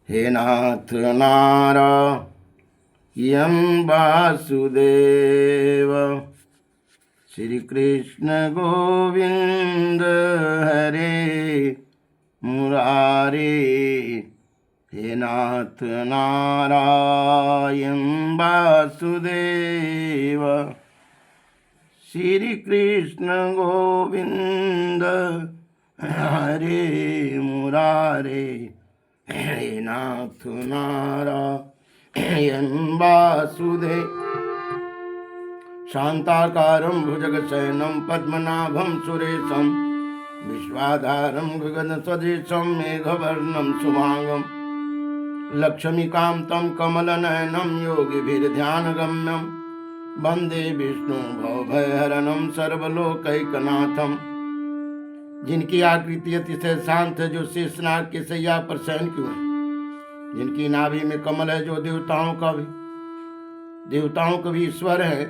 हे नाथ नारायण वासुदेव। श्री कृष्ण गोविंद हरे मुरारे। हे नाथ नारायण वासुदेव। श्री कृष्ण गोविंद हरे मुरारे। हे नाथ नारायण वासुदेव। शांताकारं भुजगशयनं पद्मनाभं सुरेशं विश्वाधारं गगनसदृशं मेघवर्णं शुभांगं लक्ष्मीकान्तं कमलनयनं योगिभिर्ध्यानगम्यं वन्दे विष्णु भवभयहरणं सर्वलोकैकनाथं। जिनकी आकृति अतिशय शांत है, जो शेषनाग के सैया पर शयन क्यों है, जिनकी नाभि में कमल है, जो देवताओं का भी ईश्वर है,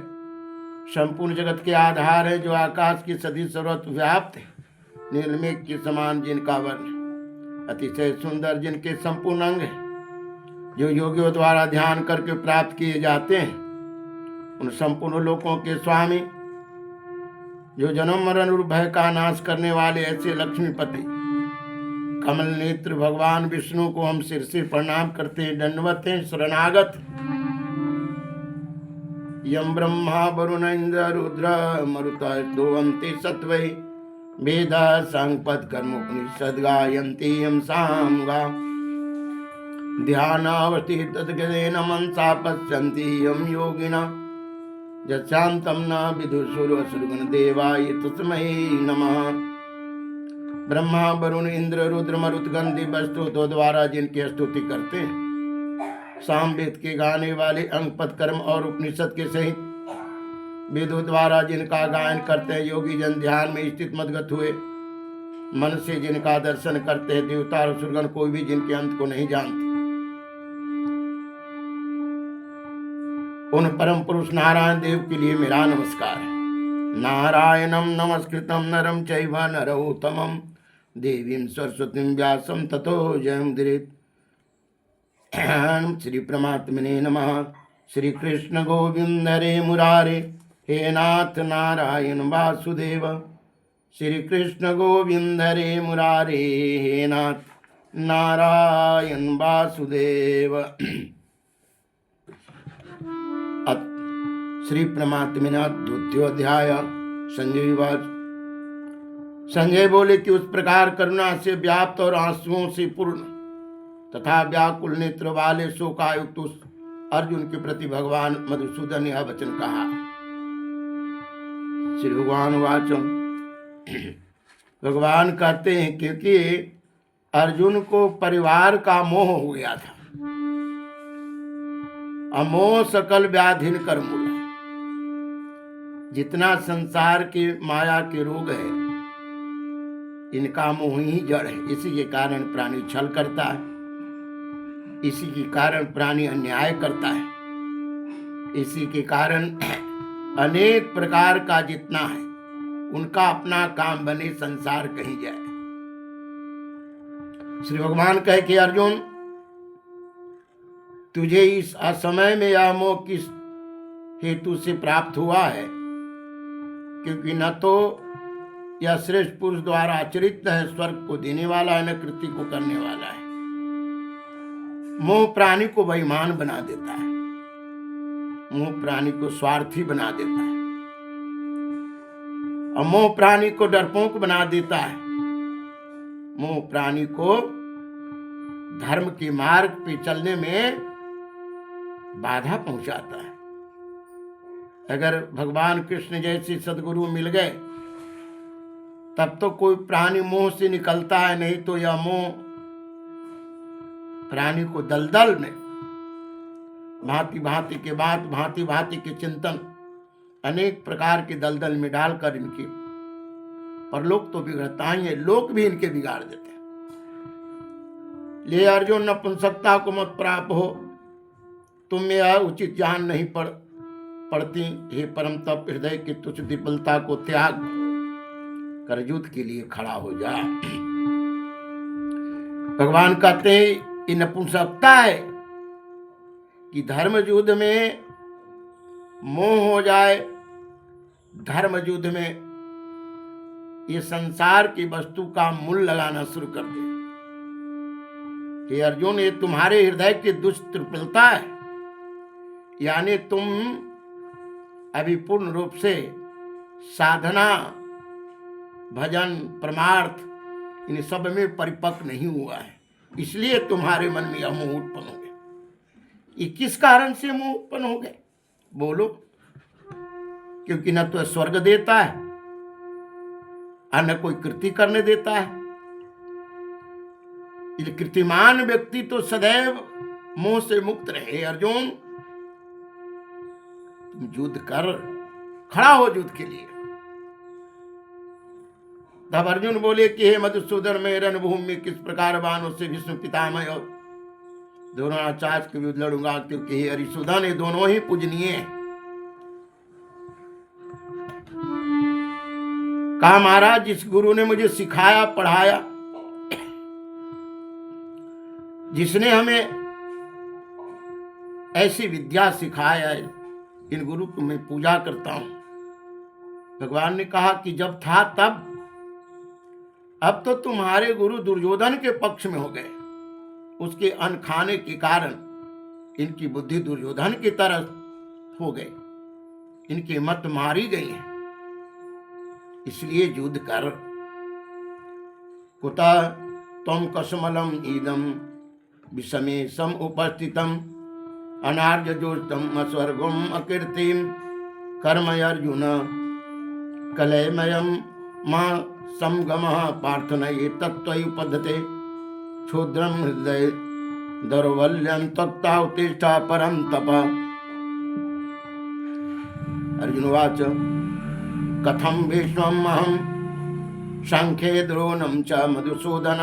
संपूर्ण जगत के आधार है, जो आकाश की सदी सर्वत्र व्याप्त है, नीलमेघ के समान जिनका वर्ण अतिशय सुंदर, जिनके संपूर्ण अंग है, जो योगियों द्वारा ध्यान करके प्राप्त किए जाते हैं, उन संपूर्ण लोकों के स्वामी, जो जन्म मरण रूप भय का नाश करने वाले ऐसे लक्ष्मीपति कमल नेत्र भगवान विष्णु को हम सिर से प्रणाम करते हैं, दंडवत हैं, शरणागत। यम ब्रह्मा वरुण इंद्र रुद्र मरुतः स्तुवन्ति सत्वै वेदा संपत् कर्मोपनिषद् गायन्ति यं सामगा। ध्यानावस्थितगतेन मनसा पश्यन्ति यं योगिनः यच्छान्तं न विदुषुरसुरगणदेवाय तस्मै नमः। ब्रह्मा वरुण इंद्र रुद्र मरुत गंधि वस्तु तो द्वारा जिनकी स्तुति करते हैं, सामवेद के गाने वाले अंगपद कर्म और उपनिषद के सहित वेदों द्वारा जिनका गायन करते हैं, योगी जन ध्यान में स्थित मदगत हुए मन से जिनका दर्शन करते हैं, देवता और असुरगण कोई भी जिनके अंत को नहीं जानते, उन परम पुरुष नारायण देव के लिए मेरा नमस्कार है। नारायणं नमस्कृतं नरं चैव नरोत्तमं देवीं सरस्वतीं व्यासं ततो जयमुदीरयेत्। श्री परमात्मने नमः। श्री कृष्ण गोविंद हरे मुरारे। हे नाथ नारायण वासुदेव। श्री कृष्ण गोविंद हरे मुरारे। हे नाथ नारायण वासुदेव। श्री परमात्मने द्वितीयोध्याय। संजय बोले कि उस प्रकार करुणा से व्याप्त और आंसुओं से पूर्ण तथा व्याकुल नेत्र वाले शोकायुक्त उस अर्जुन के प्रति भगवान मधुसूदन ने यह वचन कहा। श्री भगवान वाचन। भगवान कहते हैं क्योंकि अर्जुन को परिवार का मोह हो गया था। अमोह सकल व्याधिन कर मूल। जितना संसार की माया के रोग है, इनका मोह ही जड़ है। इसी के कारण प्राणी छल करता है, इसी के कारण प्राणी अन्याय करता है, इसी के कारण अनेक प्रकार का जितना है उनका अपना काम बने, संसार कहीं जाए। श्री भगवान कहे कि अर्जुन, तुझे इस असमय में यह मोह किस हेतु से प्राप्त हुआ है? क्योंकि न तो यह श्रेष्ठ पुरुष द्वारा आचरित है, स्वर्ग को देने वाला है, न कृति को करने वाला है। मोह प्राणी को बेईमान बना देता है, मोह प्राणी को स्वार्थी बना देता है, और मोह प्राणी को डरपोक बना देता है। मोह प्राणी को धर्म के मार्ग पे चलने में बाधा पहुंचाता है। अगर भगवान कृष्ण जैसे सदगुरु मिल गए तब तो कोई प्राणी मोह से निकलता है, नहीं तो यह मोह प्राणी को दलदल में भांति भांति के बात, भांति भांति के चिंतन, अनेक प्रकार के दलदल में डालकर इनके परलोक तो बिगड़ता ही है, लोक भी इनके बिगाड़ देते हैं। ले अर्जुन, नपुंसकता को मत प्राप्त हो, तुम में यह उचित जान नहीं पड़ती। हे परम तप हृदय की तुच्छ विफलता को त्याग कर युद्ध के लिए खड़ा हो जा। भगवान कहते हैं ये नपुंसकता है कि धर्म युद्ध में मोह हो जाए, धर्म युद्ध में ये संसार की वस्तु का मूल्य लगाना शुरू कर दे कि अर्जुन ये तुम्हारे हृदय की दुष्प्रबलता है, यानी तुम अभी पूर्ण रूप से साधना, भजन, परमार्थ इन सब में परिपक्व नहीं हुआ है, इसलिए तुम्हारे मन में यह मोह उत्पन्न हो गया। ये किस कारण से मोह उत्पन्न हो गए बोलो? क्योंकि न तो स्वर्ग देता है और न कोई कृति करने देता है। कृतिमान व्यक्ति तो सदैव मोह से मुक्त रहे। अर्जुन तुम युद्ध कर, खड़ा हो युद्ध के लिए। तब अर्जुन बोले कि हे मधुसूदन, मैं रणभूमि में किस प्रकार बाणों से विष्णु पितामह और द्रोणाचार्य के विरुद्ध लड़ूंगा, क्योंकि हे हरिसूदन ये दोनों ही पूजनीय हैं। कहा महाराज जिस गुरु ने मुझे सिखाया, पढ़ाया, जिसने हमें ऐसी विद्या सिखाया है, इन गुरु को मैं पूजा करता हूं। भगवान ने कहा कि जब था तब, अब तो तुम्हारे गुरु दुर्योधन के पक्ष में हो गए। उसके अन्न खाने के कारण इनकी बुद्धि दुर्योधन की तरह हो गई, इनकी मत मारी गई है, इसलिए युद्ध कर। कुतः त्वं कसमलम ईदम विषमे सम उपस्थितम अनार्यजोष्टम अस्वर्गम अकीर्तिम कर्म अर्जुन कलयमयम मां समगमः पार्थनये तत्त्वयुपद्धते क्षुद्रम हृदय दौर्बल्यं त्वत्ता उत्तिष्ठा परं तप। अर्जुनवाच कथं भीष्ममहं सांख्ये द्रोणं च मधुसूदन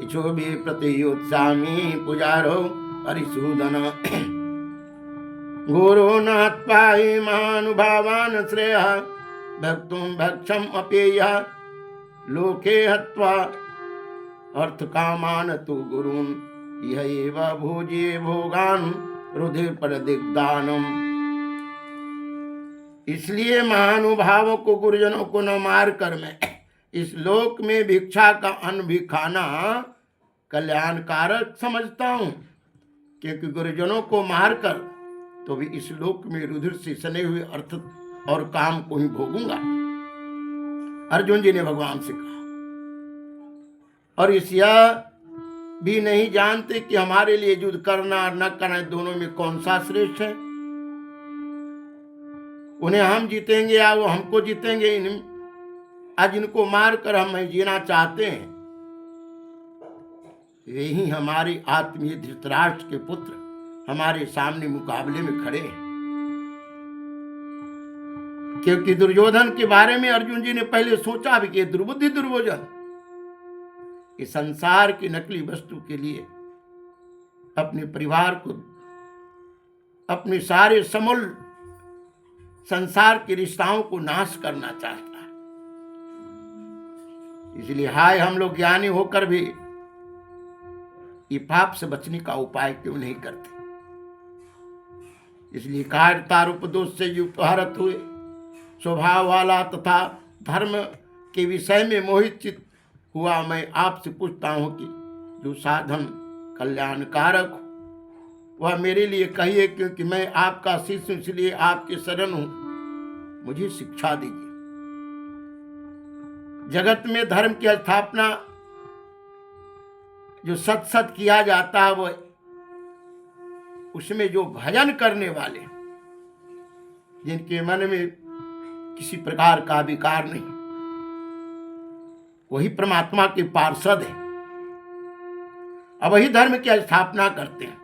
इच्छोभि प्रतियोत्सामि पुजारो हरिसूदन। गुरो नात्पाहि महानुभावान् श्रेयः भक्तुं भक्षम् अपेयः लोके हत्वा अर्थकामान् तु गुरून् इह एव भोज्ये भोगान् रुधिर प्रदिग्धानम्। इसलिए महानुभावों को, गुरुजनों को न मार कर मैं इस लोक में भिक्षा का अन्न भी खाना कल्याणकारक समझता हूं, क्योंकि गुरुजनों को मारकर तो भी इस लोक में रुधिर से सने हुए अर्थ और काम को ही भोगूंगा। अर्जुन जी ने भगवान से कहा, और इस यह भी नहीं जानते कि हमारे लिए युद्ध करना और न करना दोनों में कौन सा श्रेष्ठ है। उन्हें हम जीतेंगे या वो हमको जीतेंगे, आज इनको मारकर हम जीना चाहते हैं। यही हमारे आत्मीय धृतराष्ट्र के पुत्र हमारे सामने मुकाबले में खड़े हैं। क्योंकि दुर्योधन के बारे में अर्जुन जी ने पहले सोचा भी कि दुर्बुद्धि दुर्योधन इस संसार की नकली वस्तु के लिए अपने परिवार को, अपने सारे समूल संसार के रिश्ताओं को नाश करना चाहता है। इसलिए हाय हम लोग ज्ञानी होकर भी ये पाप से बचने का उपाय क्यों नहीं करते। इसलिए कार्यता रूप दोष से युक्त हरत हुए स्वभाव वाला तथा धर्म के विषय में मोहित चित्त हुआ मैं आपसे पूछता हूं कि जो साधन कल्याणकारक हो वह मेरे लिए कहिए, क्योंकि मैं आपका शिष्य इसलिए आपके शरण हूं, मुझे शिक्षा दीजिए। जगत में धर्म की स्थापना जो सत सत किया जाता है, वो उसमें जो भजन करने वाले, जिनके मन में किसी प्रकार का विकार नहीं, वही परमात्मा के पार्षद है, अब वही धर्म की स्थापना करते हैं।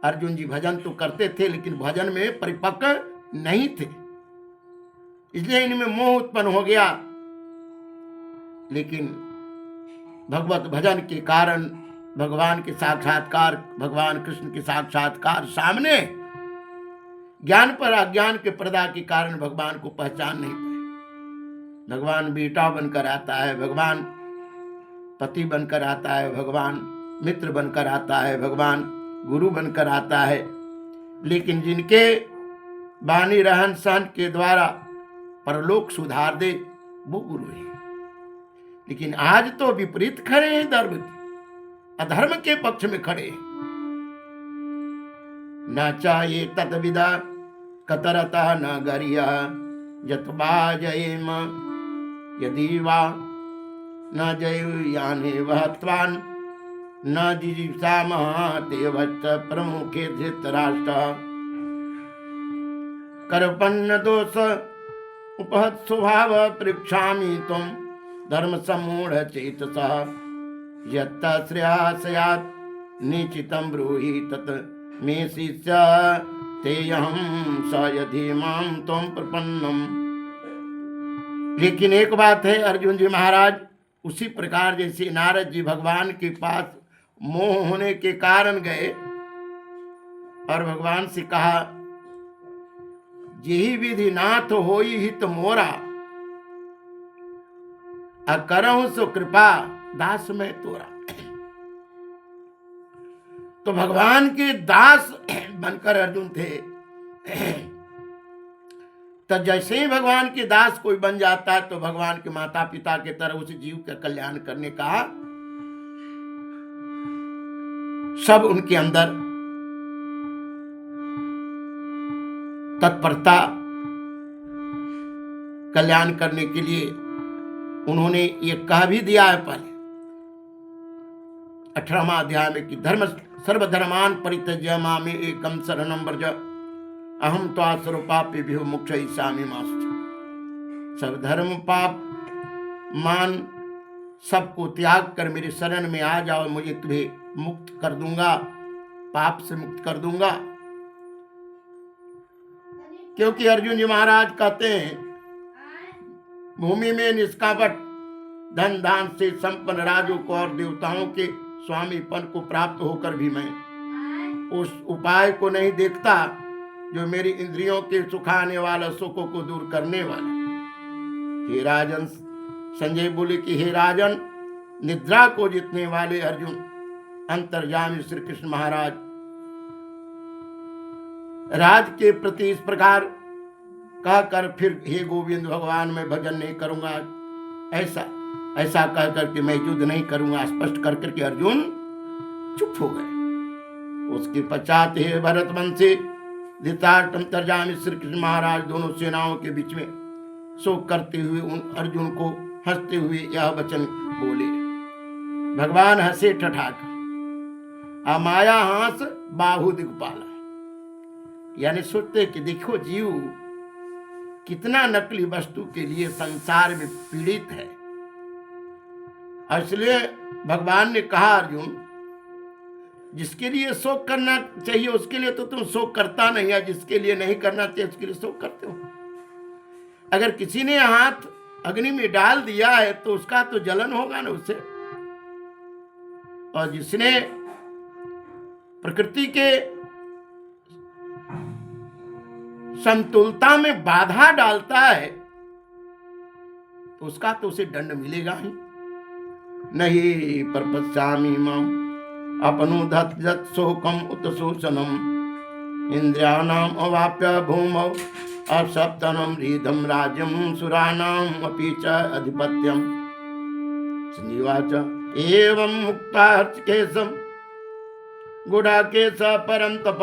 अर्जुन जी भजन तो करते थे, लेकिन भजन में परिपक्व नहीं थे, इसलिए इनमें मोह उत्पन्न हो गया। लेकिन भगवत भजन के कारण भगवान के साक्षात्कार, भगवान कृष्ण के साक्षात्कार सामने, ज्ञान पर अज्ञान के पर्दा के कारण भगवान को पहचान नहीं पाए। भगवान बेटा बनकर आता है, भगवान पति बनकर आता है, भगवान मित्र बनकर आता है, भगवान गुरु बनकर आता है, लेकिन जिनके वाणी रहन सहन के द्वारा परलोक सुधार दे वो गुरु है। लेकिन आज तो विपरीत खड़े हैं, अधर्म के पक्ष में खड़े हैं। न चाहे तद्विदा कतरता न गरिया जतबा जयेम यदि वा न जय याने वहत्वान न जिजीषा महादेवच्च प्रमुखे धृतराष्ट्र करपन्न दोष उपहत स्वभाव पृक्षामि तुम धर्म सम्मूढ़ चेतसा यत्त श्रेयासयात् निचितं ब्रूहि तत् मे शिष्य तेयहं स यदि मां त्वं प्रपन्नम्। लेकिन एक बात है अर्जुन जी महाराज, उसी प्रकार जैसे नारद जी भगवान के पास मोह होने के कारण गए और भगवान से कहा, यही विधि नाथ होई हित मोरा अकरहु सो कृपा दास में तोरा। तो भगवान के दास बनकर अर्जुन थे। तो जैसे ही भगवान के दास कोई बन जाता है तो भगवान के माता पिता के तरह उस जीव का कल्याण करने का सब उनके अंदर तत्परता, कल्याण करने के लिए उन्होंने ये कह भी दिया है पहले 18वां अध्याय में कि धर्म सर्वधर्मान परित्यज्य मामे एकम शरणं व्रज अहम त्वा सर्वपापेभ्यो मोक्षयिष्यामि मा शुचि। सब धर्म पाप मान सबको त्याग कर मेरे शरण में आ जाओ, मुझे तुम्हें मुक्त कर दूंगा, पाप से मुक्त कर दूंगा। क्योंकि अर्जुन जी महाराज कहते हैं, भूमि में निष्कापट धन दान से संपन्न राजों को और देवताओं के स्वामीपन को प्राप्त होकर भी मैं उस उपाय को नहीं देखता जो मेरी इंद्रियों के सुखाने वाला सुखों को दूर करने वाला। हे राजन, संजय बोले कि हे राजन, निद्रा को जीतने वाले अर्जुन अंतर्यामी श्री कृष्ण महाराज राज के प्रति इस प्रकार कहकर फिर हे गोविंद भगवान मैं भजन नहीं करूंगा, ऐसा कह करके मैं युद्ध नहीं करूंगा, स्पष्ट कर करके अर्जुन चुप हो गए। उसके पश्चात हे भरत वंशी धृतराष्ट्र अंतर्यामी श्री कृष्ण महाराज दोनों सेनाओं के बीच में शोक करते हुए उन अर्जुन को हंसते हुए यह वचन बोले। भगवान हंसे ठठाकर, अमाया हास बाहु दिग्पाला, यानी सोचते कि देखो जीव कितना नकली वस्तु के लिए संसार में पीड़ित है। इसलिए भगवान ने कहा, अर्जुन जिसके लिए शोक करना चाहिए उसके लिए तो तुम शोक करता नहीं है, जिसके लिए नहीं करना चाहिए उसके लिए शोक करते हो। अगर किसी ने हाथ अग्नि में डाल दिया है तो उसका तो जलन होगा ना उससे, और जिसने प्रकृति के संतुलता में बाधा डालता है तो उसका तो उसे दंड मिलेगा ही। नहीं परपश्यामि माम अपनुदत जत शोकम उत शोषणम इंद्रियाणाम अवाप्य भूमौ असप्तनम रीधम राज्यम सुराणाम अपि च अधिपत्यम। संजीवाच एवं मुक्ता हर्षकेशम गुडाकेश परं तप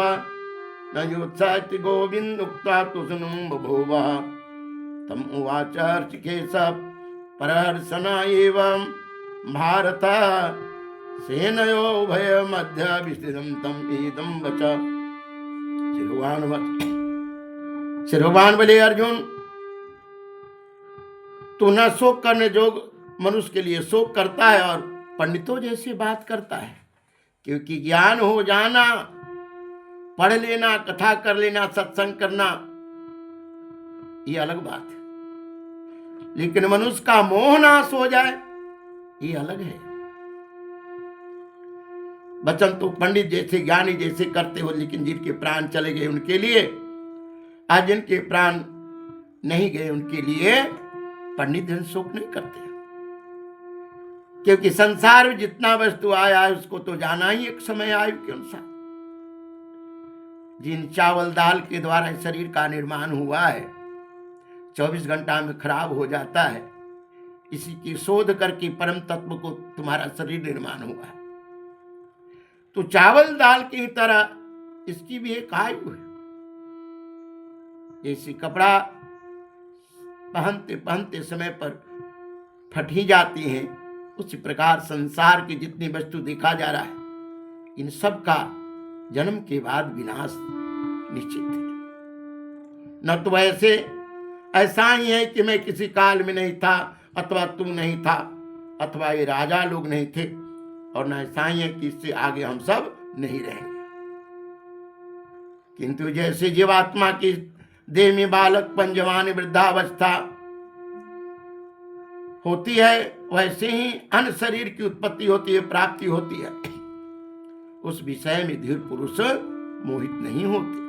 न योत्साति गोविंद उक्त्वा तुष्णुं बभूव। तम उवाच हर्षकेश परहर्षण एवं भारत सेनयोभय मध्य विस्थितं तम इदं वच। श्री भगवान बोले, अर्जुन तू न शोक करने जोग मनुष्य के लिए शोक करता है और पंडितों जैसी बात करता है, क्योंकि ज्ञान हो जाना, पढ़ लेना, कथा कर लेना, सत्संग करना ये अलग बात है, लेकिन मनुष्य का मोह नाश हो जाए ये अलग है। वचन तो पंडित जैसे ज्ञानी जैसे करते हो, लेकिन जिनके प्राण चले गए उनके लिए, आज जिनके प्राण नहीं गए उनके लिए पंडित जन शोक नहीं करते। क्योंकि संसार में जितना वस्तु आया है उसको तो जाना ही एक समय आयु के अनुसार। जिन चावल दाल के द्वारा शरीर का निर्माण हुआ है 24 घंटा में खराब हो जाता है, इसी की शोध करके परम तत्व को तुम्हारा शरीर निर्माण हुआ है। तो चावल दाल की तरह इसकी भी एक आयु है। जैसे कपड़ा पहनते पहनते समय पर फट ही जाती हैं, उसी प्रकार संसार की जितनी वस्तु देखा जा रहा है इन सब का जन्म के बाद विनाश निश्चित है। न तो ऐसा ही है कि मैं किसी काल में नहीं था अथवा तू नहीं था अथवा ये राजा लोग नहीं थे, और न ऐसा ही है कि इससे आगे हम सब नहीं रहेंगे। किंतु जैसे जीवात्मा की देह में बालकपन जवानी वृद्धावस्था होती है, वैसे ही अन्य शरीर की उत्पत्ति होती है, प्राप्ति होती है। उस विषय में धीर पुरुष मोहित नहीं होते।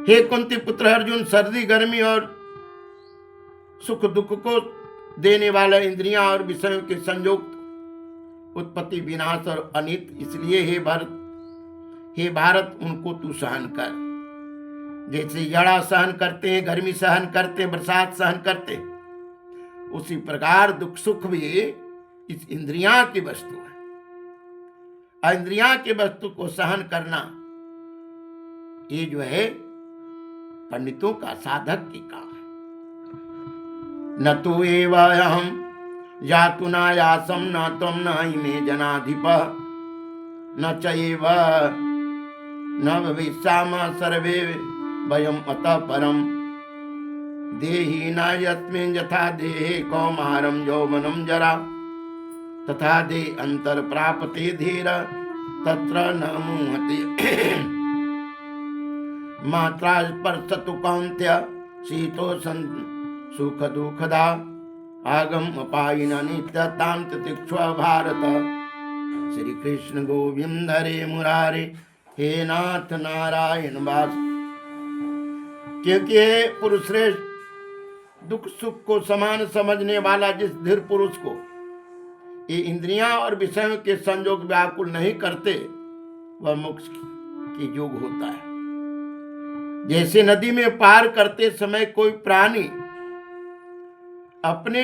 हे कुंती पुत्र अर्जुन, सर्दी गर्मी और सुख दुख को देने वाला इंद्रियां और विषयों के संयोग उत्पत्ति विनाश और अनित, इसलिए हे भारत उनको तू सहन कर। जैसे जड़ा सहन करते हैं, गर्मी सहन करते हैं, बरसात सहन करते हैं, उसी प्रकार दुख सुख भी इस इंद्रियां की वस्तु है। इंद्रियां की वस्तु को सहन करना ये जो है पंडितों का साधक की काम है। न तो एवं जातु नायासम न त्वं न इमे जनाधिप न चैव न भविष्यामः सर्वे वयम् अतः परम् देहि न यस्मिन् यथा देहे कौमारं यौवनं जरा तथा दे अंतर प्राप्ते धीर तत्र न मुह्यते मात्रा स्पर्शतु कौन्त्य शीतोष्ण सुख दुःखदा आगम अपायिन नित्यतां तितिक्ष्व भारत। श्री कृष्ण गोविंद हरे मुरारे हे नाथ नारायण वास। क्योंकि पुरुष श्रेष्ठ दुख सुख को समान समझने वाला जिस धीर पुरुष को ये इंद्रियां और विषयों के संयोग व्याकुल नहीं करते, वह मोक्ष की योग होता है। जैसे नदी में पार करते समय कोई प्राणी अपने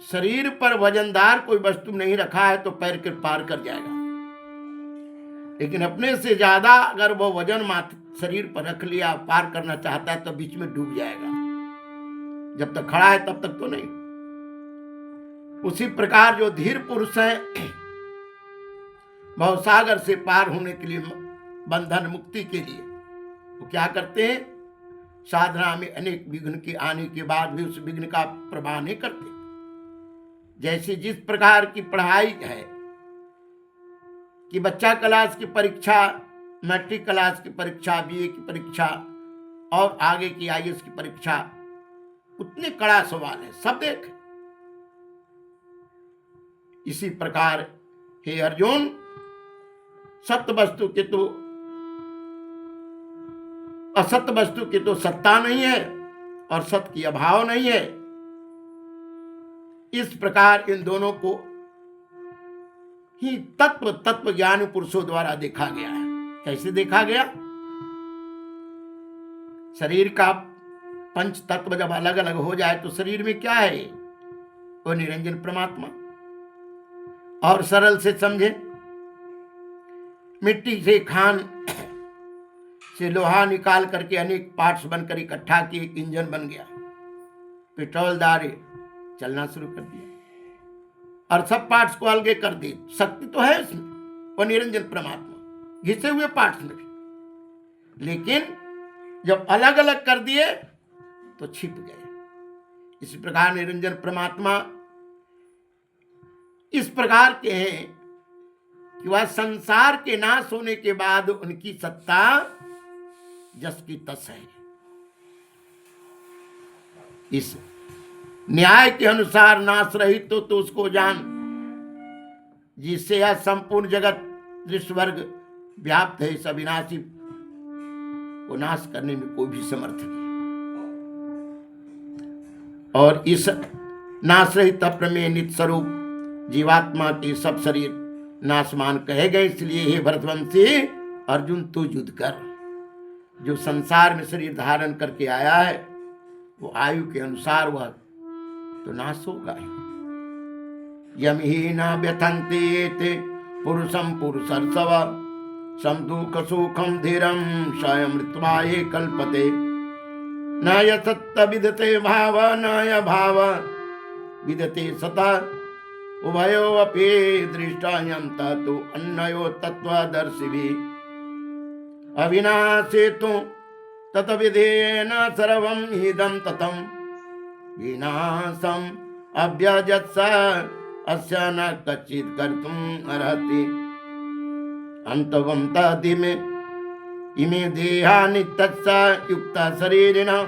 शरीर पर वजनदार कोई वस्तु नहीं रखा है तो पैर के पार कर जाएगा, लेकिन अपने से ज्यादा अगर वो वजन शरीर पर रख लिया, पार करना चाहता है तो बीच में डूब जाएगा। जब तक खड़ा है तब तक तो नहीं। उसी प्रकार जो धीर पुरुष है भवसागर से पार होने के लिए, बंधन मुक्ति के लिए वो क्या करते हैं, साधना में अनेक विघ्न के आने के बाद भी उस विघ्न का प्रवाह नहीं करते। जैसे जिस प्रकार की पढ़ाई है कि बच्चा क्लास की परीक्षा, मैट्रिक क्लास की परीक्षा, बीए की परीक्षा और आगे की आईएएस की परीक्षा, उतने कड़ा सवाल है, सब देख। इसी प्रकार हे अर्जुन, सत्य वस्तु के तो असत्य वस्तु की तो सत्ता नहीं है और सत्य की अभाव नहीं है। इस प्रकार इन दोनों को ही तत्व ज्ञानी पुरुषों द्वारा देखा गया है। कैसे देखा गया? शरीर का पंच तत्व जब अलग अलग हो जाए तो शरीर में क्या है? वो निरंजन परमात्मा। और सरल से समझे, मिट्टी से खान से लोहा निकाल करके अनेक पार्ट्स बनकर इकट्ठा किए, एक इंजन बन गया, पेट्रोल डाले, चलना शुरू कर दिया और सब पार्ट्स को अलगे कर दिए। शक्ति तो है उसमें, वो निरंजन परमात्मा, घिसे हुए पार्ट्स में भी, लेकिन जब अलग अलग कर दिए तो छिप गए। इसी प्रकार निरंजन परमात्मा इस प्रकार के हैं कि वह संसार के नाश होने के बाद उनकी सत्ता जस की तस है। इस न्याय के अनुसार नाश रहित तो उसको जान, जिससे यह संपूर्ण जगत दृश्य वर्ग व्याप्त है, इस अविनाशी को नाश करने में कोई भी समर्थ नहीं। और इस नासरहित अप्रमेय नित्य स्वरूप जीवात्मा के सब शरीर नासमान कहे गए। इसलिए हे भरतवंशी अर्जुन तू युद्ध कर। जो संसार में शरीर धारण करके आया है वो आयु के अनुसार वह तो नाश होगा ही। यम ही न व्यथंते ते पुरुषम पुरुषर्षव सम दुख सुखम धीरम स्वयं कल्पते न यत्त विदते भाव न भाव विदते सता उभयो अपि दृष्टायन्त तो अन्नयो तत्त्वदर्शिभिः अविनाशे तु तत्विधेन सर्वं इदं ततं विनाशम् अव्यजत्स अस्य न कच्चित् कर्तुम् अर्हति अन्तवन्तादिमे इमे देहानि तत्स युक्ता शरीरिणः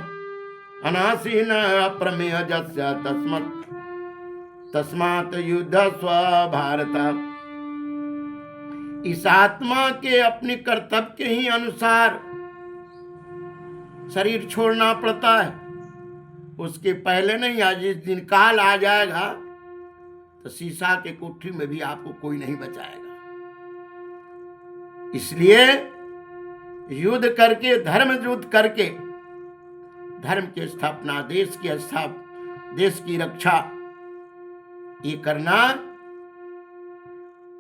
अनासीन अप्रमेयजस्य तस्मात् युद्धस्व भारत। इस आत्मा के अपने कर्तव्य के ही अनुसार शरीर छोड़ना पड़ता है। उसके पहले नहीं, आज जिस दिन काल आ जाएगा तो शीशा के कोठरी में भी आपको कोई नहीं बचाएगा। इसलिए युद्ध करके, धर्म युद्ध करके धर्म की स्थापना, देश की रक्षा ये करना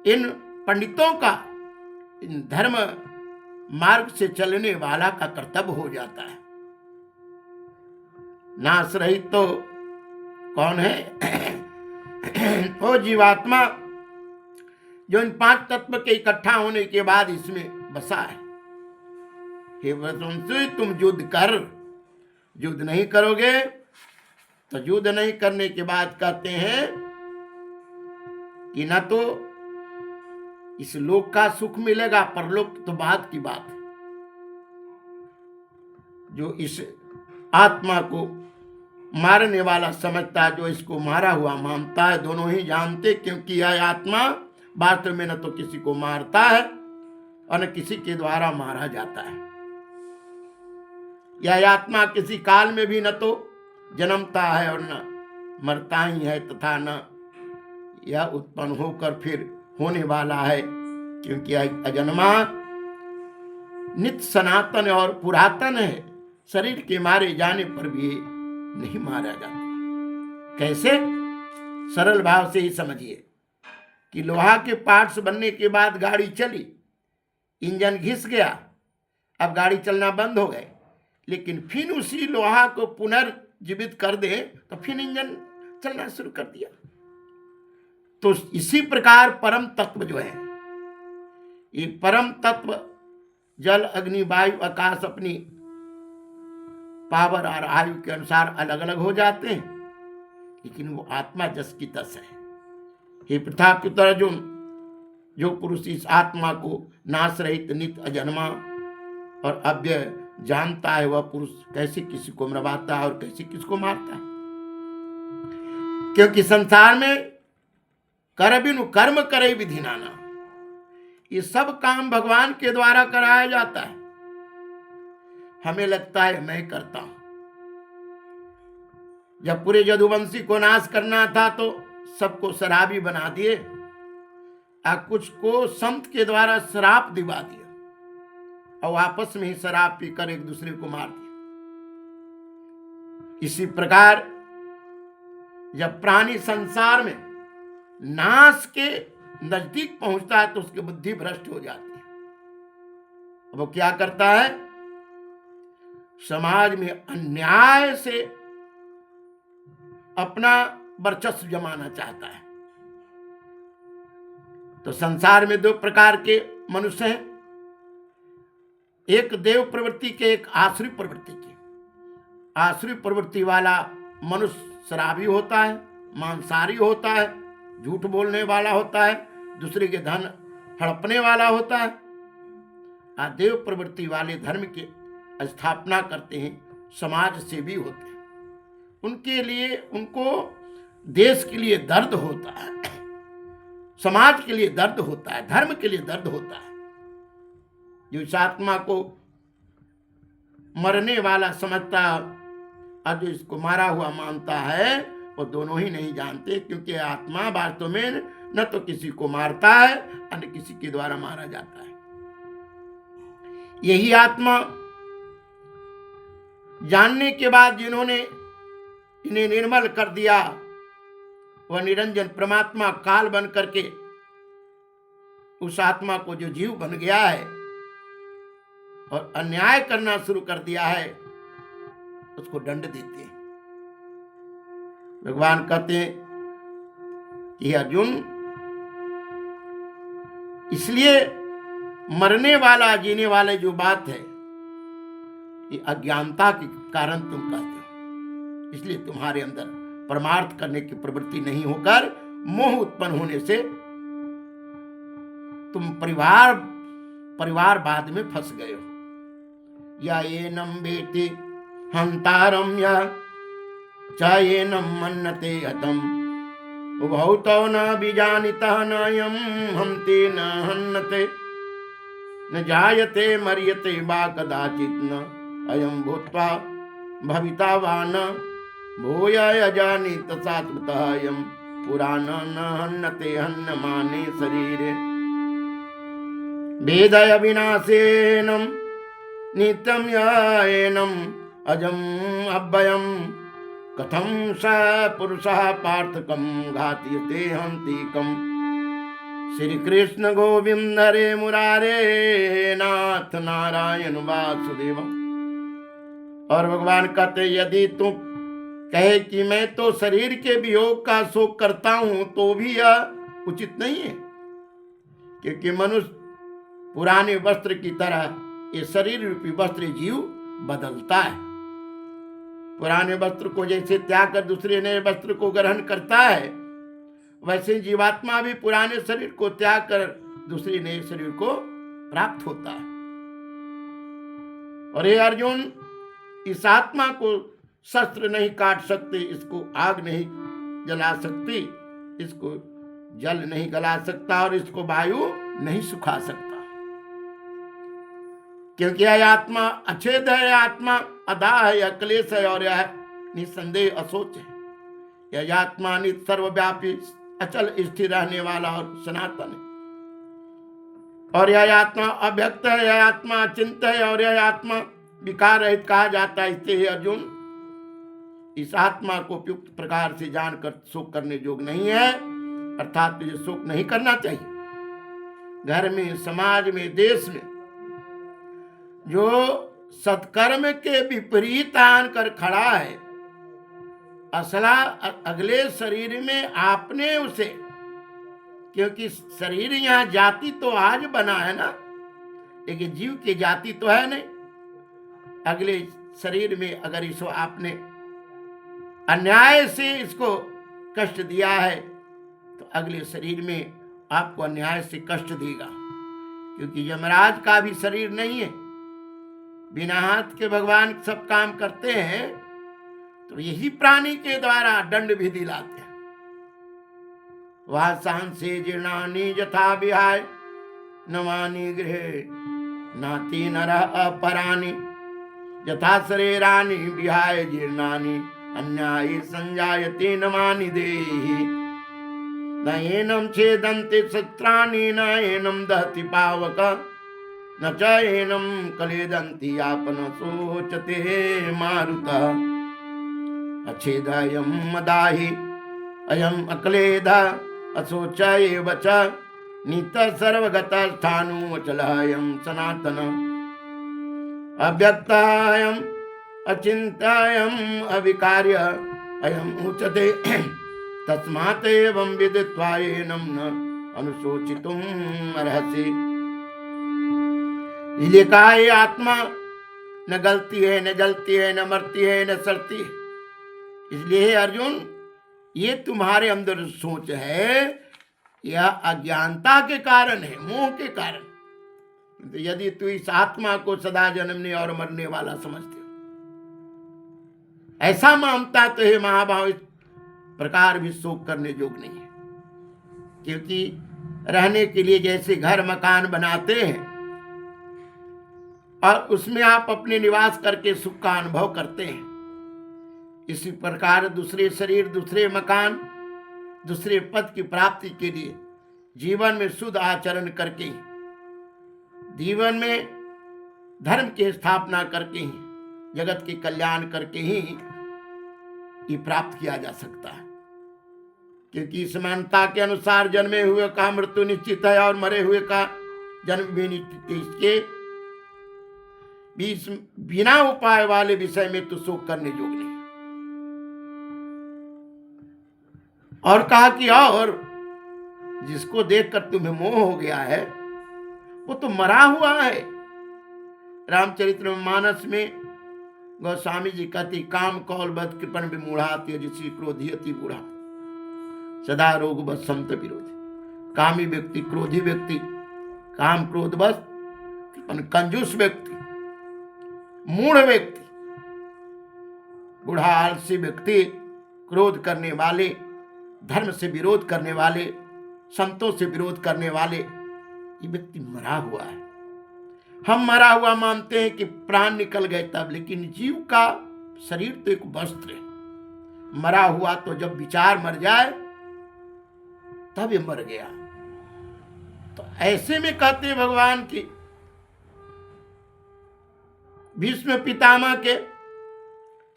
इन पंडितों का, इन धर्म मार्ग से चलने वाला का कर्तव्य हो जाता है। नाश रहित तो कौन है? वो जीवात्मा जो इन 5 तत्व के इकट्ठा होने के बाद इसमें बसा है। हे वसुंधरा तुम युद्ध कर। युद्ध नहीं करोगे तो युद्ध नहीं करने के बाद कहते हैं कि न तो इस लोक का सुख मिलेगा, परलोक तो बात की बात है। जो इस आत्मा को मारने वाला समझता है, जो इसको मारा हुआ मानता है, दोनों ही जानते, क्योंकि यह आत्मा वास्तव में न तो किसी को मारता है और न किसी के द्वारा मारा जाता है। यह आत्मा किसी काल में भी न तो जन्मता है और न मरता ही है, तथा न यह उत्पन्न होकर फिर होने वाला है, क्योंकि यह अजन्मा नित्य सनातन और पुरातन है। शरीर के मारे जाने पर भी नहीं मारा जाता। कैसे? सरल भाव से ही समझिए कि लोहा के पार्ट्स बनने के बाद गाड़ी चली, इंजन घिस गया, अब गाड़ी चलना बंद हो गए, लेकिन फिर उसी लोहा को पुनर्जीवित कर दे तो फिर इंजन चलना शुरू कर दिया। तो इसी प्रकार परम तत्व जो है, ये परम तत्व जल अग्नि वायु आकाश अपनी पावर और आयु के अनुसार अलग अलग हो जाते हैं, लेकिन वो आत्मा जस की तस है। हे पृथाप्युत अर्जुन, जो पुरुष इस आत्मा को नाश रहित नित्य अजन्मा और अव्यय जानता है, वह पुरुष कैसे किसी को मरवाता है और कैसे किसको मारता है। क्योंकि संसार में कर बिनु कर्म करे विधि नाना, ये सब काम भगवान के द्वारा कराया जाता है। हमें लगता है मैं करता हूं। जब पूरे यदुवंशी को नाश करना था तो सबको शराबी बना दिए और कुछ को संत के द्वारा शराब दिवा दिया और आपस में ही शराब पीकर एक दूसरे को मार दिया। इसी प्रकार जब प्राणी संसार में नाश के नजदीक पहुंचता है तो उसकी बुद्धि भ्रष्ट हो जाती है। अब वो क्या करता है? समाज में अन्याय से अपना वर्चस्व जमाना चाहता है। तो संसार में 2 प्रकार के मनुष्य हैं, एक देव प्रवृत्ति के, एक आसुरी प्रवृत्ति के। आसुरी प्रवृत्ति वाला मनुष्य शराबी होता है, मांसाहारी होता है, झूठ बोलने वाला होता है, दूसरे के धन हड़पने वाला होता है। देव प्रवृत्ति वाले धर्म की स्थापना करते हैं, समाज सेवी होते हैं। उनके लिए, उनको देश के लिए दर्द होता है, समाज के लिए दर्द होता है, धर्म के लिए दर्द होता है। जो इस आत्मा को मरने वाला समझता और जो इसको मारा हुआ मानता है, वो दोनों ही नहीं जानते, क्योंकि आत्मा वास्तव में न तो किसी को मारता है और न किसी के द्वारा मारा जाता है। यही आत्मा जानने के बाद जिन्होंने इन्हें निर्मल कर दिया, वह निरंजन परमात्मा काल बन करके उस आत्मा को जो जीव बन गया है और अन्याय करना शुरू कर दिया है, उसको दंड देते हैं। भगवान कहते हैं कि अर्जुन, इसलिए मरने वाला जीने वाले जो बात है, ये अज्ञानता के कारण तुम कहते हो, इसलिए तुम्हारे अंदर परमार्थ करने की प्रवृत्ति नहीं होकर मोह उत्पन्न होने से तुम परिवारवाद में फंस गए हो। या एनम बेति हंतारम या चाएनम मन्नते हतम उभौतो न बीजानितः नयम हंते न हन्नते न जायते मर्यते वा कदाचित् न अयं भूत्वा भविता वा न भूय अजानीत सात्वतः अयं पुराण न हन्नते हन्यमाने शरीरे वेदय विनाशेनम नित्यं याएनम अजम अव्ययम कथं स पुरुषः पार्थकं घातयते हन्तिकम्। श्री कृष्ण गोविंद हरे मुरारे नाथ नारायण वासुदेव। और भगवान कहते, यदि तू कहे कि मैं तो शरीर के वियोग का शोक करता हूं, तो भी यह उचित नहीं है, क्योंकि मनुष्य पुराने वस्त्र की तरह ये शरीर रूपी वस्त्र जीव बदलता है। पुराने वस्त्र को जैसे त्याग कर दूसरे नए वस्त्र को ग्रहण करता है, वैसे जीवात्मा भी पुराने शरीर को त्याग कर दूसरे नए शरीर को प्राप्त होता है। और हे अर्जुन, इस आत्मा को शस्त्र नहीं काट सकते, इसको आग नहीं जला सकती, इसको जल नहीं गला सकता और इसको वायु नहीं सुखा सकता, क्योंकि यह आत्मा अछेद है, यह आत्मा अदा है, यह क्लेश है और यह निसंदेह असोच है। यह आत्मा नित्य सर्वव्यापी अचल स्थिर रहने वाला और सनातन है। और यह आत्मा अव्यक्त है, यह आत्मा अचिंत है और यह आत्मा विकार रहित कहा जाता है। इसलिए अर्जुन, इस आत्मा को उपयुक्त प्रकार से जानकर शोक करने योग्य नहीं है, अर्थात तुझे शोक नहीं करना चाहिए। घर में, समाज में, देश में जो सत्कर्म के विपरीत आकर खड़ा है, असला अगले शरीर में आपने उसे, क्योंकि शरीर यहाँ जाति तो आज बना है ना, लेकिन जीव की जाति तो है नहीं। अगले शरीर में अगर इसको आपने अन्याय से इसको कष्ट दिया है, तो अगले शरीर में आपको अन्याय से कष्ट देगा, क्योंकि यमराज का भी शरीर नहीं है। बिना हाथ के भगवान सब काम करते हैं, तो यही प्राणी के द्वारा दंड भी दिलाते हैं। वह सांसे जीर्णानि यथा विहाय नवानि गृहे नाति नरः अपरानि यथा शरीरानि विहाय जीर्णानि अन्यायि संजायते नवानि देहि न एनं छेदन्ति शस्त्राणि न एनं दहति पावक न च एनं क्लेदन्ति आपन शोचते मारुतः अच्छेदयं मदाहि अयम् अक्लेद अशोच एव च नित्य सर्वगतः स्थाणुमचलः सनातन अव्यक्तः अचिन्त्यः अविकार्य अयम् उच्यते तस्मात् एवं विदित्वा एनं न अनुशोचितुम् अर्हसि। इसलिए कहा, ये आत्मा न गलती है, न जलती है, न मरती है, न सड़ती है। इसलिए अर्जुन, ये तुम्हारे अंदर सोच है, यह अज्ञानता के कारण है, मोह के कारण। तो यदि तू इस आत्मा को सदा जन्मने और मरने वाला समझते हो, ऐसा मानता, तो हे महाभाव, इस प्रकार भी शोक करने योग्य नहीं है। क्योंकि रहने के लिए जैसे घर मकान बनाते हैं और उसमें आप अपने निवास करके सुख का अनुभव करते हैं, इसी प्रकार दूसरे शरीर, दूसरे मकान, दूसरे पद की प्राप्ति के लिए जीवन में शुद्ध आचरण करके, जीवन में धर्म की स्थापना करके ही, जगत के कल्याण करके ही ये प्राप्त किया जा सकता है। क्योंकि इस मान्यता के अनुसार जन्मे हुए का मृत्यु निश्चित है और मरे हुए का जन्म भी निश्चित है। इसके बीच बिना उपाय वाले विषय में तो शोक करने योग्य नहीं। और कहा कि और जिसको देखकर तुम्हें मोह हो गया है वो तो मरा हुआ है। रामचरितमानस में गोस्वामी जी कहती, काम कौल बद कृपण विमूढ़ा तेजसी क्रोधी अति बूढ़ा सदा रोग बस संत विरोधी। कामी व्यक्ति, क्रोधी व्यक्ति, काम क्रोध बस, कंजूस व्यक्ति, मूढ़ व्यक्ति, बूढ़ा आलसी व्यक्ति, क्रोध करने वाले, धर्म से विरोध करने वाले, संतों से विरोध करने वाले, ये व्यक्ति मरा हुआ है। हम मरा हुआ मानते हैं कि प्राण निकल गए तब, लेकिन जीव का शरीर तो एक वस्त्र है। मरा हुआ तो जब विचार मर जाए तब ये मर गया। तो ऐसे में कहते हैं भगवान की भीष्म पितामह के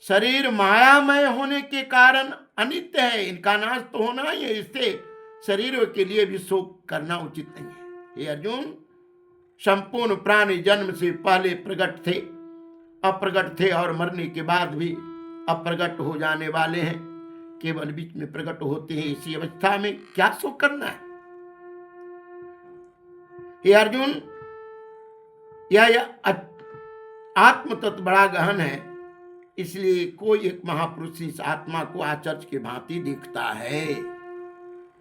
शरीर मायामय होने के कारण अनित्य है, इनका नाश तो होना ही है, इससे शरीर के लिए भी शोक करना उचित नहीं है। ये अर्जुन, संपूर्ण प्राणी जन्म से पहले प्रकट थे, अप्रकट थे और मरने के बाद भी अप्रकट हो जाने वाले हैं, केवल बीच में प्रकट होते हैं। इसी अवस्था में क्या शोक करना है? हे अर्जुन, यह आत्म तत्व बड़ा गहन है, इसलिए कोई एक महापुरुष इस आत्मा को आचर्य के भांति देखता है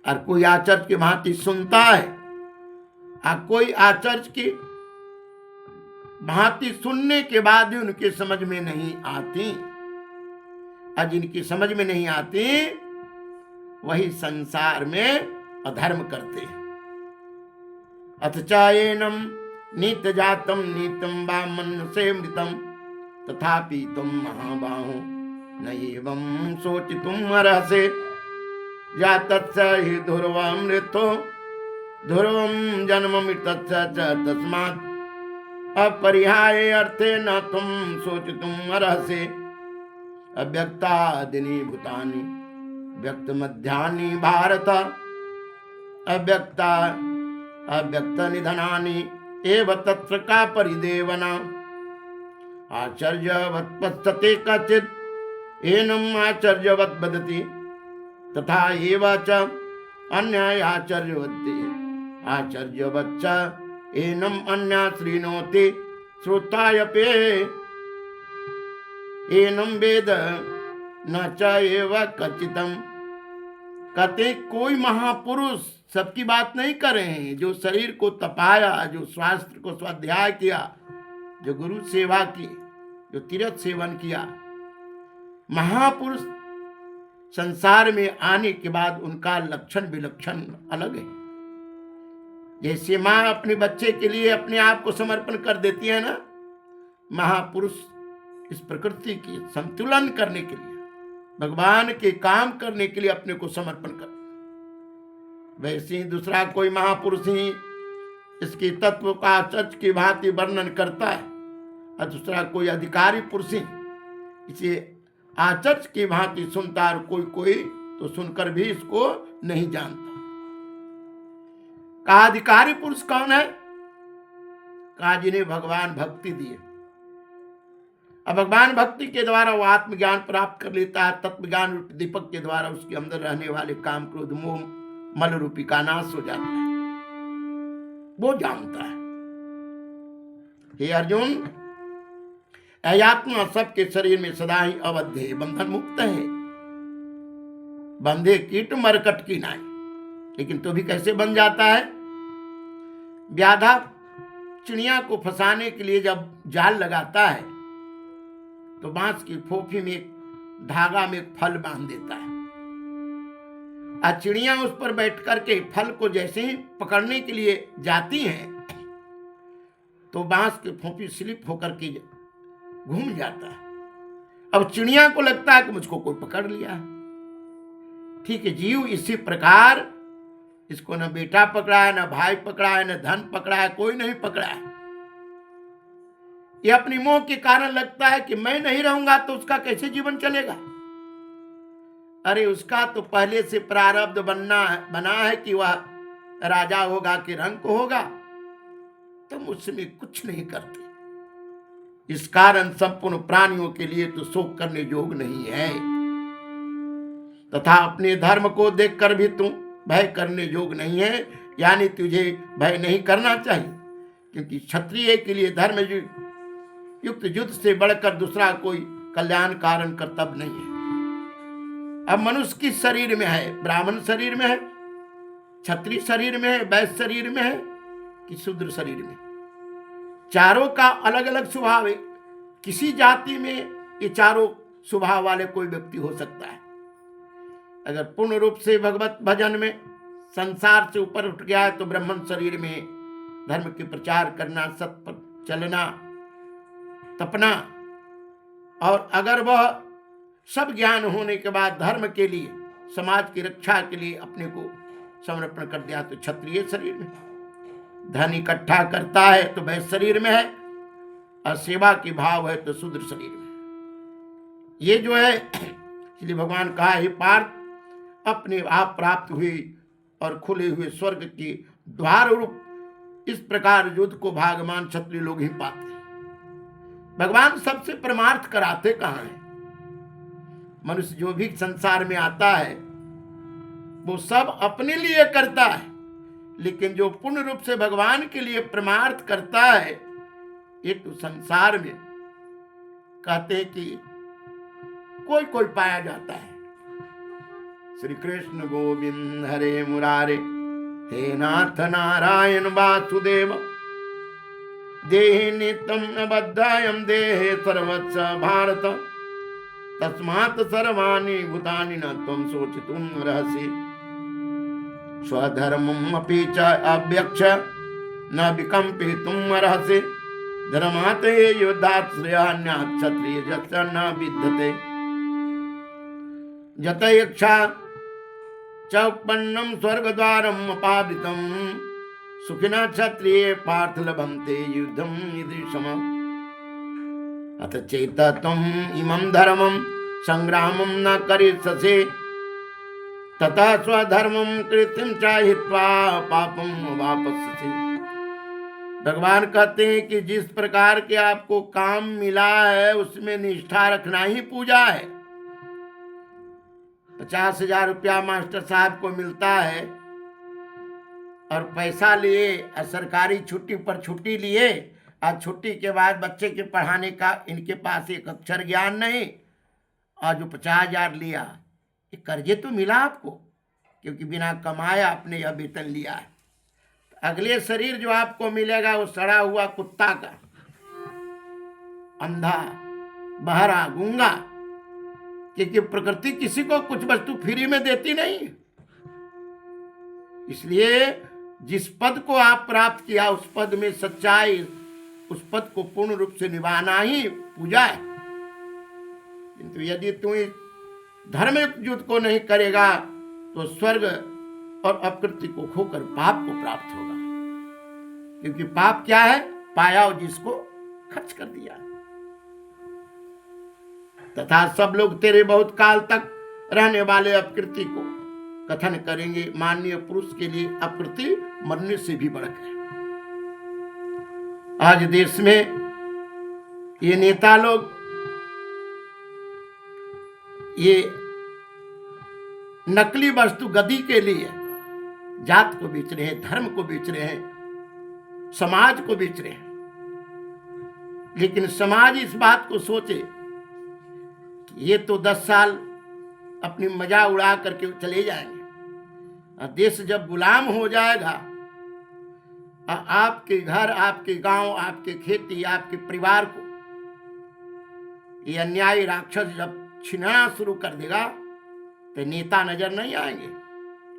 और कोई आचर्य के भांति सुनता है और कोई आचर्य की भांति सुनने के बाद भी उनके समझ में नहीं आती। और जिनकी समझ में नहीं आती वही संसार में अधर्म करते हैं। अथ चायेनम नीत जातम नीतम वा मनुष्य मृतम तथापि तुम महाबाहो न एवं सोचितुम अर्हसे या तत्स हि ध्रुवमृतो ध्रुवम जन्ममृतस्य च तस्मात् अपरिहाय अर्थे न तुम सोचितुम अर्हसे। अव्यक्तादीनि भूतानि व्यक्त मध्यानि भारत अव्यक्त निधनानि एव तत्र का परिदेवना। आचर्यवत् पश्यते कचित् एनम् आचर्यवत् वदति तथा एव च अन्याय आचर्यवत् च एनम् अन्या शृणोति श्रोतायपि एनम् वेद न च एव कचितम्। कहते कोई महापुरुष सबकी बात नहीं कर रहे हैं, जो शरीर को तपाया, जो शास्त्र को स्वाध्याय किया, जो गुरु सेवा की, जो तीर्थ सेवन किया, महापुरुष संसार में आने के बाद उनका लक्षण विलक्षण अलग है। जैसे माँ अपने बच्चे के लिए अपने आप को समर्पण कर देती है ना, महापुरुष इस प्रकृति की संतुलन करने के लिए, भगवान के काम करने के लिए अपने को समर्पण कर। वैसे ही दूसरा कोई महापुरुष ही इसके तत्व का आचर्य की भांति वर्णन करता है और दूसरा कोई अधिकारी पुरुष ही इसे आचर्य की भांति सुनता है, और कोई तो सुनकर भी इसको नहीं जानता। कहा अधिकारी पुरुष कौन है? कहा जिन्हें भगवान भक्ति दिए। अब भगवान भक्ति के द्वारा वो आत्मज्ञान प्राप्त कर लेता है, तत्व ज्ञान रूपी दीपक के द्वारा उसके अंदर रहने वाले काम क्रोध मोह मल रूपी का नाश हो जाता है, वो जानता है। हे अर्जुन, आत्मा सबके शरीर में सदा ही अबद्ध है, बंधन मुक्त है, बंधे कीट मरकट की नाई। लेकिन तो भी कैसे बन जाता है? व्याधा चिड़िया को फंसाने के लिए जब जाल लगाता है तो बांस की फोफी में एक धागा में एक फल बांध देता है, और चिड़िया उस पर बैठ करके फल को जैसे ही पकड़ने के लिए जाती हैं तो बांस की फोफी स्लिप होकर के घूम जाता है अब चिड़िया को लगता है कि मुझको कोई पकड़ लिया है। ठीक है, जीव इसी प्रकार, इसको न बेटा पकड़ा है, न भाई पकड़ा है, न धन पकड़ा है, कोई नहीं पकड़ा है। ये अपनी मोह के कारण लगता है कि मैं नहीं रहूंगा तो उसका कैसे जीवन चलेगा। अरे उसका तो पहले से प्रारब्ध बना है कि वह राजा होगा कि रंक होगा, तुम उसमें कुछ नहीं करते। इस कारण संपूर्ण प्राणियों के लिए तो शोक करने योग्य नहीं है, तथा अपने धर्म को देखकर भी तुम भय करने योग्य नहीं है, यानी तुझे भय नहीं करना चाहिए, क्योंकि क्षत्रिय के लिए धर्म युक्त युद्ध से बढ़कर दूसरा कोई कल्याण कारण कर्तव्य नहीं है। अब मनुष्य किस शरीर में है? ब्राह्मण शरीर में है, क्षत्रिय शरीर में है, वैश्य शरीर में है कि शूद्र शरीर में? चारों का अलग अलग स्वभाव है। किसी जाति में ये चारों स्वभाव वाले कोई व्यक्ति हो सकता है। अगर पूर्ण रूप से भगवत भजन में संसार से ऊपर उठ गया है तो ब्राह्मण शरीर में धर्म के प्रचार करना, सत पर चलना, तपना, और अगर वह सब ज्ञान होने के बाद धर्म के लिए, समाज की रक्षा के लिए अपने को समर्पण कर दिया तो क्षत्रिय शरीर में। धन इकट्ठा करता है तो वह शरीर में है, और सेवा की भाव है तो शूद्र शरीर में। ये जो है, इसलिए भगवान कहा, हे पार्थ, अपने आप प्राप्त हुई और खुले हुए स्वर्ग के द्वार रूप इस प्रकार युद्ध को भागमान क्षत्रिय लोग ही पाते हैं। भगवान सबसे परमार्थ कराते कहाँ हैं? मनुष्य जो भी संसार में आता है वो सब अपने लिए करता है, लेकिन जो पूर्ण रूप से भगवान के लिए परमार्थ करता है, ये तो संसार में कहते हैं कि कोई कोई पाया जाता है। श्री कृष्ण गोविंद हरे मुरारे, हे नाथ नारायण वासुदेव, देहि नित्यं अबद्धायं देहे सर्वस्व भारत, तस्मात् सर्वाणि भूतानि न त्वं शोचितुं अर्हसि। स्वधर्मम् अपि च अव्यक्ष न विकम्पितुम् अर्हसि, धर्मात् युद्धात् श्रेयान्यात् क्षत्रियस्य न विद्यते। यत इच्छा च उत्पन्नं स्वर्गद्वारम् अपावृतं, सुखिनः क्षत्रिये पार्थ लभन्ते युद्धं ईदृशम्। अथ चेत त्वम् इमं धर्मं संग्रामं न करिष्यसि, ततः स्वधर्मं कृतिं च हित्वा पापं वापस्यसि। भगवान कहते हैं कि जिस प्रकार के आपको काम मिला है उसमें निष्ठा रखना ही पूजा है। 50,000 रुपया मास्टर साहब को मिलता है और पैसा लिए और सरकारी छुट्टी पर छुट्टी लिए, और छुट्टी के बाद बच्चे के पढ़ाने का इनके पास एक अक्षर ज्ञान नहीं, और जो 50,000 लिया ये कर्जे तो मिला आपको, क्योंकि बिना कमाए आपने यह वेतन लिया है। अगले शरीर जो आपको मिलेगा वो सड़ा हुआ कुत्ता का, अंधा, बहरा, गूंगा, क्योंकि प्रकृति किसी को कुछ वस्तु फ्री में देती नहीं। इसलिए जिस पद को आप प्राप्त किया उस पद में सच्चाई, उस पद को पूर्ण रूप से निभाना ही पूजा है। किंतु यदि तू इस धर्म युद्ध को नहीं करेगा तो स्वर्ग और अपकृति को खोकर पाप को प्राप्त होगा, क्योंकि पाप क्या है? पाया और जिसको खर्च कर दिया। तथा सब लोग तेरे बहुत काल तक रहने वाले अपकृति को कथन करेंगे। माननीय पुरुष के लिए अपकृति मरने से भी बढ़कर है। आज देश में ये नेता लोग ये नकली वस्तु गदी के लिए जात को बेच रहे हैं, धर्म को बेच रहे हैं, समाज को बेच रहे हैं। लेकिन समाज इस बात को सोचे कि ये तो 10 साल अपनी मजा उड़ा करके चले जाएंगे, और देश जब गुलाम हो जाएगा, आपके घर, आपके गांव, आपके खेती, आपके परिवार को ये अन्यायी राक्षस जब छीनना शुरू कर देगा तो नेता नजर नहीं आएंगे,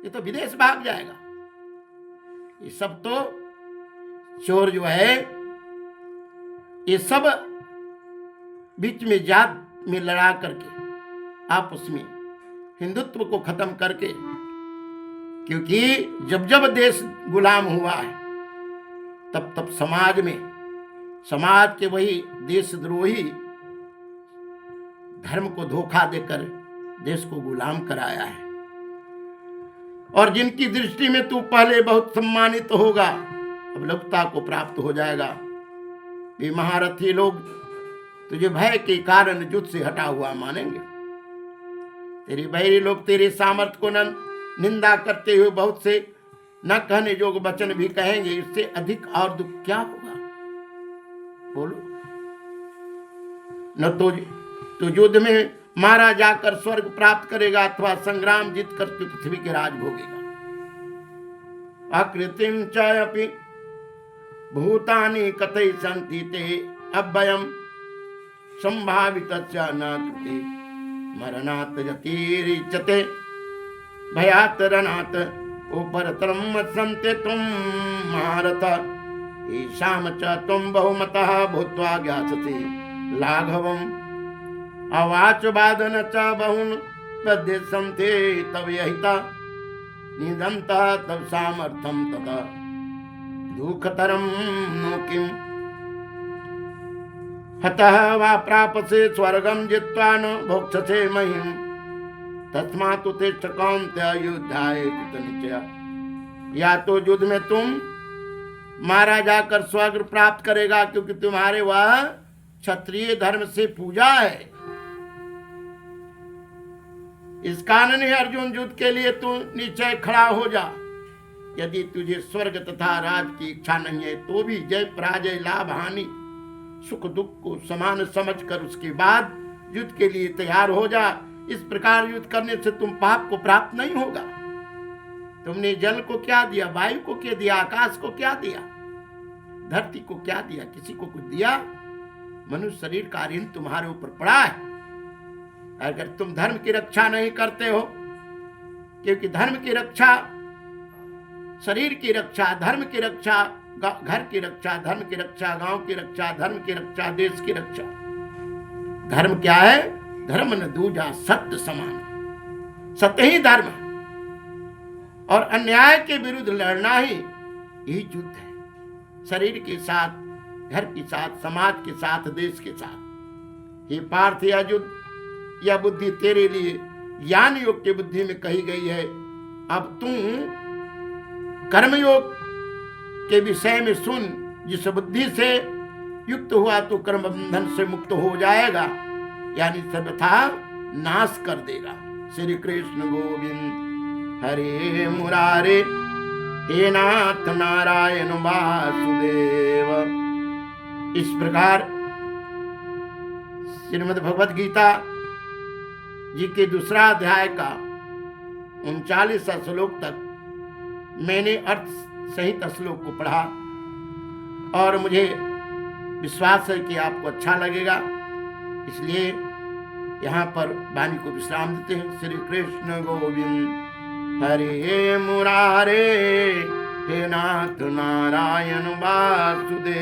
ये तो विदेश भाग जाएगा। ये सब तो चोर जो है, ये सब बीच में जात में लड़ा करके, आपस में हिंदुत्व को खत्म करके, क्योंकि जब जब देश गुलाम हुआ है तब तब समाज में, समाज के वही देशद्रोही धर्म को धोखा देकर देश को गुलाम कराया है। और जिनकी दृष्टि में तू पहले बहुत सम्मानित होगा, अब लौकिकता को प्राप्त हो जाएगा। ये महारथी लोग तुझे भय के कारण युद्ध से हटा हुआ मानेंगे। तेरे बैरी लोग तेरे सामर्थ्य को निंदा करते हुए बहुत से न कहने योग्य वचन भी कहेंगे। इससे अधिक और दुख क्या होगा? बोलो। न तो युद्ध में मारा जाकर स्वर्ग प्राप्त करेगा, अथवा संग्राम जीत कर पृथ्वी के राज भोगेगा। आकृतिम चापि भूतानि कथय सन्ति ते अभयम संभावित न कृति मरणात् यतिरिच्यते भयात् रणात् उपरतरम संते तुम महारथ ईशाम च तुम बहुमतः भूत्वा ज्ञासते लाघवम् अवाच वादन च बहुन पद्य संते तव यहिता निदंता तव सामर्थ्यम तथा दुःखतरम नो किम हतः वा प्रापसे स्वर्गम जित्वा न भोक्षसे महिम तस्मात् उत्तिष्ठ कौन्तेय युद्धाय कृतनिश्चय। या तो युद्ध में तुम मारा जाकर स्वर्ग प्राप्त करेगा, क्योंकि तुम्हारे वह क्षत्रिय धर्म से पूजा है। इस कारण ही अर्जुन युद्ध के लिए तू निश्चय खड़ा हो जा। यदि तुझे स्वर्ग तथा राज की इच्छा नहीं है तो भी जय पराजय लाभ हानि सुख दुख को समान समझकर उसके बाद युद्ध के लिए तैयार हो जा। इस प्रकार युद्ध करने से तुम पाप को प्राप्त नहीं होगा। तुमने जल को क्या दिया, वायु को क्या दिया, आकाश को क्या दिया, धरती को क्या दिया? किसी को कुछ दिया? मनुष्य शरीर का ऋण तुम्हारे ऊपर पड़ा है। अगर तुम धर्म की रक्षा नहीं करते हो, क्योंकि धर्म की रक्षा, शरीर की रक्षा, धर्म की रक्षा, घर की रक्षा, धर्म की रक्षा, गांव की रक्षा, धर्म की रक्षा, देश की रक्षा। धर्म क्या है? धर्म न दूजा सत्य समान, सत्य ही धर्म है। और अन्याय के विरुद्ध लड़ना ही यही युद्ध है। शरीर के साथ, घर के साथ, समाज के साथ, देश के साथ। ये पार्थ या युद्ध यह बुद्धि तेरे लिए ज्ञान योग की बुद्धि में कही गई है। अब तू कर्मयोग के विषय में सुन। जिस बुद्धि से युक्त हुआ तो कर्म बंधन से मुक्त हो जाएगा, यानी सर्वथा नाश कर देगा। श्री कृष्ण गोविंद हरे मुरारे हे नाथ नारायण वासुदेव। इस प्रकार श्रीमद् भगवद गीता जी के दूसरा अध्याय का 39वां श्लोक तक मैंने अर्थ सहित श्लोक को पढ़ा और मुझे विश्वास है कि आपको अच्छा लगेगा। इसलिए यहाँ पर वाणी को विश्राम देते हैं। श्री कृष्ण गोविंद हरे मुरारे हे नाथ नारायण वासुदेव।